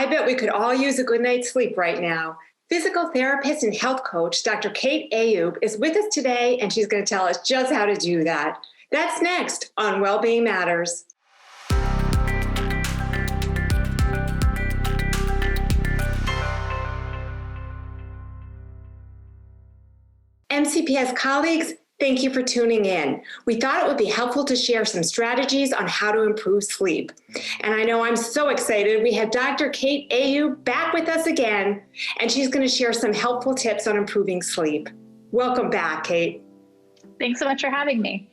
I bet we could all use a good night's sleep right now. Physical therapist and health coach, Dr. Kate Ayoub, is with us today, and she's going to tell us just how to do that. That's next on Wellbeing Matters. MCPS colleagues, thank you for tuning in. We thought it would be helpful to share some strategies on how to improve sleep. And I know I'm so excited. We have Dr. Kate Ayoub back with us again, and she's going to share some helpful tips on improving sleep. Welcome back, Kate. Thanks so much for having me.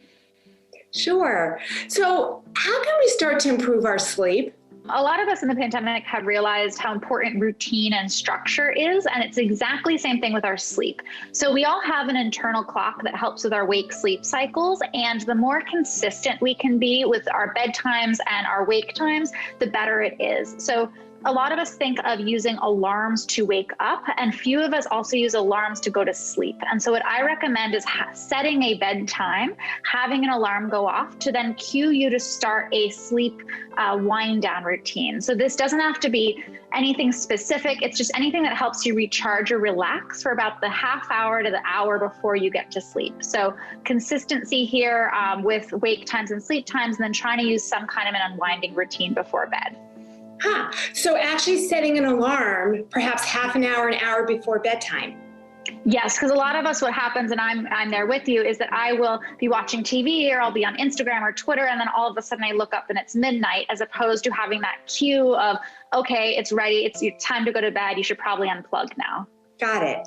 Sure. So how can we start to improve our sleep? A lot of us in the pandemic have realized how important routine and structure is, and it's exactly the same thing with our sleep. So we all have an internal clock that helps with our wake-sleep cycles, and the more consistent we can be with our bedtimes and our wake times, the better it is. So a lot of us think of using alarms to wake up, and few of us also use alarms to go to sleep. And so what I recommend is setting a bedtime, having an alarm go off to then cue you to start a sleep wind down routine. So this doesn't have to be anything specific. It's just anything that helps you recharge or relax for about the half hour to the hour before you get to sleep. So consistency here with wake times and sleep times, and then trying to use some kind of an unwinding routine before bed. So actually setting an alarm, perhaps half an hour before bedtime. Yes, because a lot of us, what happens, and I'm there with you, is that I will be watching TV or I'll be on Instagram or Twitter, and then all of a sudden I look up and it's midnight, as opposed to having that cue of, okay, it's ready, it's time to go to bed, you should probably unplug now. Got it.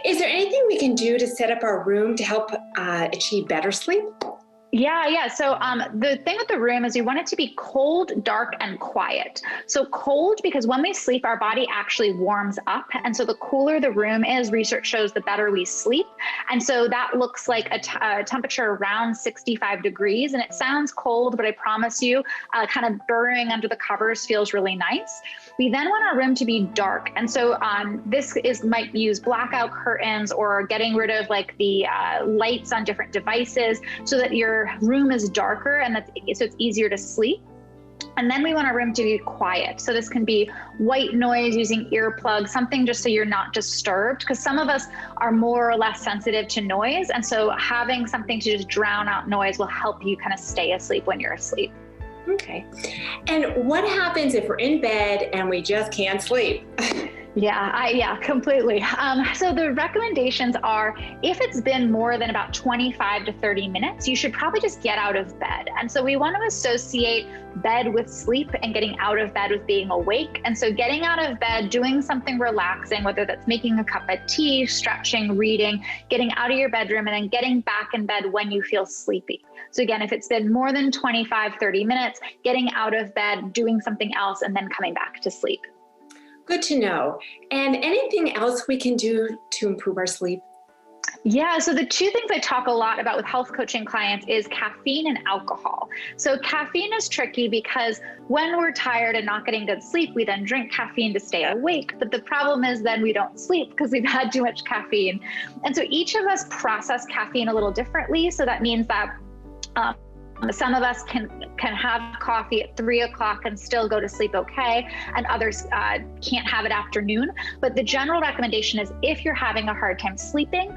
Is there anything we can do to set up our room to help achieve better sleep? Yeah. So the thing with the room is you want it to be cold, dark, and quiet. So cold, because when we sleep, our body actually warms up. And so the cooler the room is, research shows the better we sleep. And so that looks like a temperature around 65 degrees. And it sounds cold, but I promise you, kind of burrowing under the covers feels really nice. We then want our room to be dark. And so might use blackout curtains or getting rid of like the lights on different devices so that your room is darker and so it's easier to sleep. And then we want our room to be quiet. So this can be white noise using earplugs, something just so you're not disturbed, because some of us are more or less sensitive to noise. And so having something to just drown out noise will help you kind of stay asleep when you're asleep. Okay. And what happens if we're in bed and we just can't sleep? Yeah, completely. So the recommendations are, if it's been more than about 25 to 30 minutes, you should probably just get out of bed. And so we want to associate bed with sleep and getting out of bed with being awake. And so getting out of bed, doing something relaxing, whether that's making a cup of tea, stretching, reading, getting out of your bedroom, and then getting back in bed when you feel sleepy. So again, if it's been more than 25, 30 minutes, getting out of bed, doing something else, and then coming back to sleep. Good to know. And anything else we can do to improve our sleep? Yeah, so the two things I talk a lot about with health coaching clients is caffeine and alcohol. So caffeine is tricky because when we're tired and not getting good sleep, we then drink caffeine to stay awake. But the problem is then we don't sleep because we've had too much caffeine. And so each of us process caffeine a little differently. So that means that some of us can have coffee at 3 o'clock and still go to sleep okay, and others can't have it afternoon. But the general recommendation is, if you're having a hard time sleeping,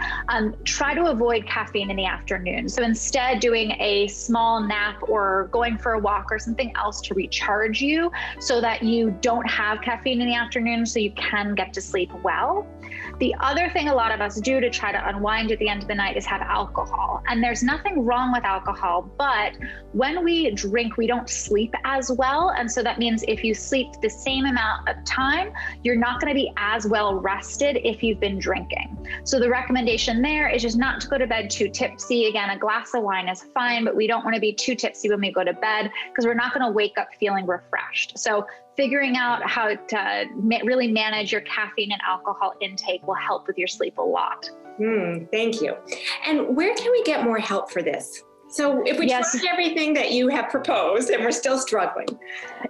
try to avoid caffeine in the afternoon. So instead, doing a small nap or going for a walk or something else to recharge you so that you don't have caffeine in the afternoon so you can get to sleep well. The other thing a lot of us do to try to unwind at the end of the night is have alcohol. And there's nothing wrong with alcohol, but when we drink, we don't sleep as well. And so that means if you sleep the same amount of time, you're not going to be as well rested if you've been drinking. So the recommendation there is just not to go to bed too tipsy. Again, a glass of wine is fine, but we don't want to be too tipsy when we go to bed because we're not going to wake up feeling refreshed. So figuring out how to really manage your caffeine and alcohol intake will help with your sleep a lot. Thank you. And where can we get more help for this? So if we Yes. tried everything that you have proposed and we're still struggling.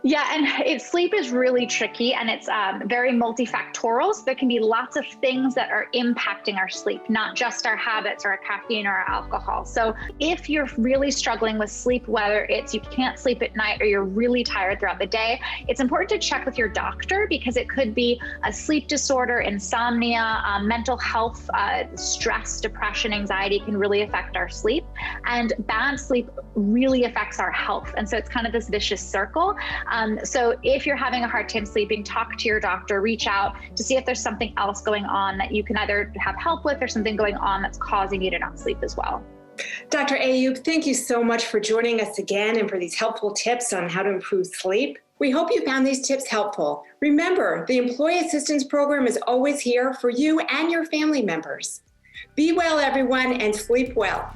Yeah, and sleep is really tricky, and it's very multifactorial. So there can be lots of things that are impacting our sleep, not just our habits or our caffeine or our alcohol. So if you're really struggling with sleep, whether it's you can't sleep at night or you're really tired throughout the day, it's important to check with your doctor, because it could be a sleep disorder, insomnia, mental health, stress, depression, anxiety can really affect our sleep. And bad sleep really affects our health. And so it's kind of this vicious circle. So if you're having a hard time sleeping, talk to your doctor, reach out to see if there's something else going on that you can either have help with or something going on that's causing you to not sleep as well. Dr. Ayoub, thank you so much for joining us again and for these helpful tips on how to improve sleep. We hope you found these tips helpful. Remember, the Employee Assistance Program is always here for you and your family members. Be well, everyone, and sleep well.